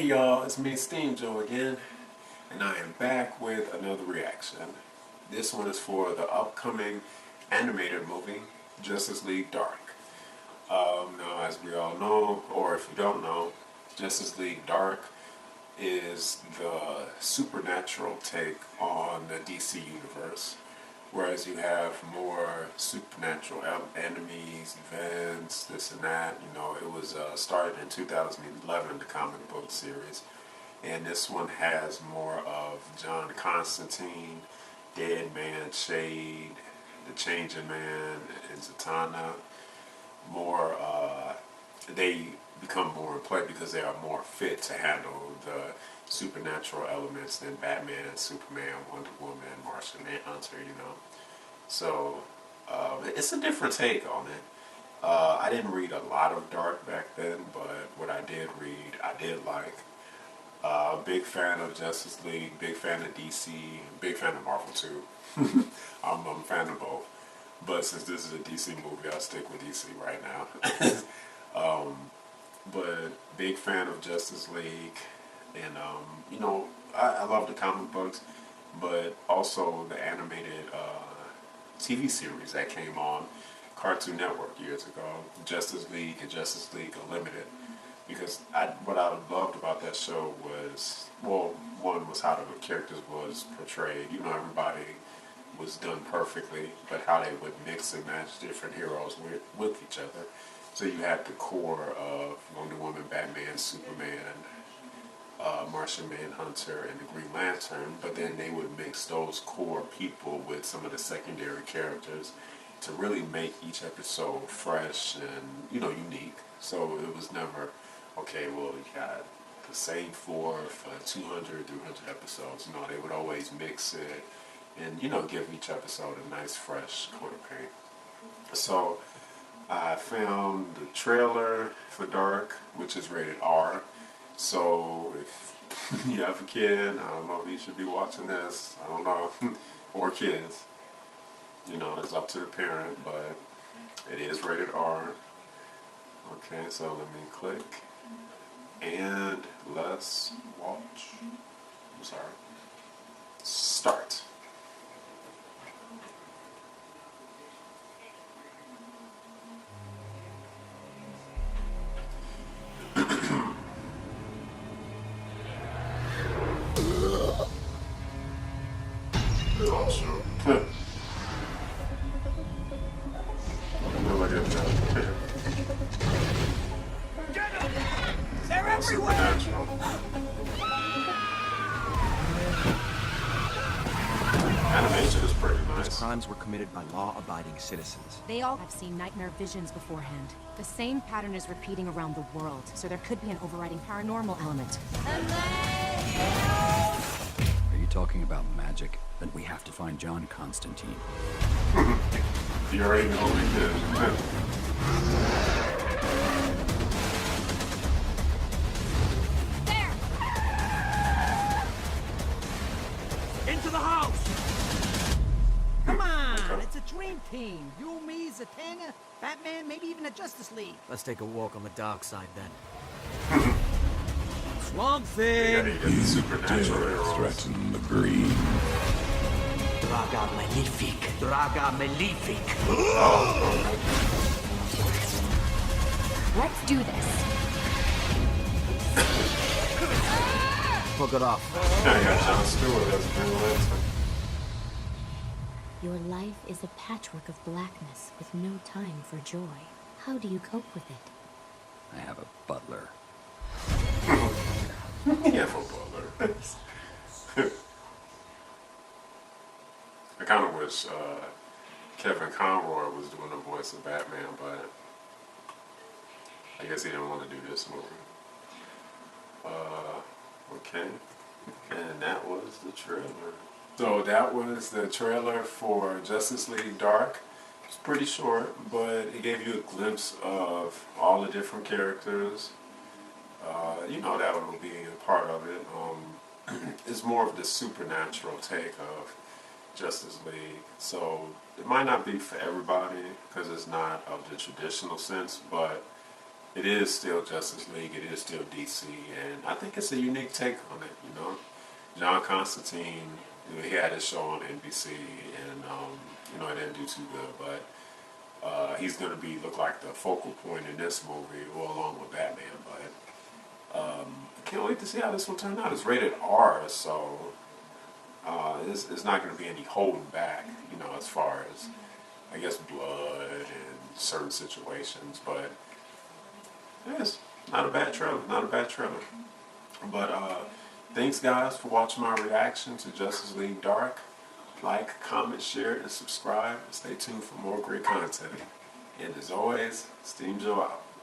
Hey y'all, it's me, steamjoe again, and I am back with another reaction. This one is for the upcoming animated movie, Justice League Dark. Now, as we all know, or if you don't know, Justice League Dark is the supernatural take on the DC universe, whereas you have more supernatural enemies, events, this and that. You know, it was started in 2011, the comic book series, and this one has more of John Constantine, Dead Man, Shade, the Changing Man, and Zatanna. More, they become more in play because they are more fit to handle the supernatural elements than Batman, Superman, Wonder Woman, Martian Manhunter, you know. So it's a different take on it. I didn't read a lot of Dark back then, but what I did read, I did like. Big fan of Justice League, big fan of DC, big fan of Marvel too. I'm a fan of both. But since this is a DC movie, I'll stick with DC right now. But big fan of Justice League, and you know, I love the comic books, but also the animated TV series that came on Cartoon Network years ago, Justice League and Justice League Unlimited. Because what I loved about that show was, well, one was how the characters was portrayed. You know, everybody was done perfectly, but how they would mix and match different heroes with each other. So you had the core of Wonder Woman, Batman, Superman, Martian Manhunter, and the Green Lantern, but then they would mix those core people with some of the secondary characters to really make each episode fresh and, you know, unique. So it was never, okay, well, you got the same four for 200, 300 episodes. No, they would always mix it and, you know, give each episode a nice fresh coat of paint. So I found the trailer for Dark, which is rated R. So if you have a kid, I don't know if you should be watching this, I don't know, or kids. You know, it's up to the parent, but it is rated R. Okay, so let me click, and let's watch. I'm sorry. Start. They're everywhere! Animation is pretty nice. These crimes were committed by law-abiding citizens. They all have seen nightmare visions beforehand. The same pattern is repeating around the world, so there could be an overriding paranormal element. Are you talking about magic? Then we have to find John Constantine. You already know what he did. Into the house! Come on, it's a dream team. You, me, Zatanna, Batman, maybe even a Justice League. Let's take a walk on the dark side then. Swamp Yeah, Thing! you get the supernatural heroes. Threaten the green. Draga Malefic. Draga Malefic. Let's do this. Fuck it off. Yeah, you got Jon Stewart as Green Lantern. Your life is a patchwork of blackness with no time for joy. How do you cope with it? I have a butler. Yeah, for Butler. I kind of wish Kevin Conroy was doing the voice of Batman, but I guess he didn't want to do this movie. Okay, and that was the trailer. So that was the trailer for Justice League Dark. It's pretty short, but it gave you a glimpse of all the different characters. You know, that will be a part of it. It's more of the supernatural take of Justice League. So it might not be for everybody because it's not of the traditional sense, but it is still Justice League, it is still DC, and I think it's a unique take on it, you know. John Constantine, you know, he had his show on NBC, and you know, it didn't do too good, but he's going to look like the focal point in this movie, well, along with Batman. But I can't wait to see how this one turns out. It's rated R, so it's not going to be any holding back, you know, as far as, I guess, blood and certain situations. But it's not a bad trailer, not a bad trailer. But thanks, guys, for watching my reaction to Justice League Dark. Like, comment, share, and subscribe. Stay tuned for more great content. And as always, Steam Joe out.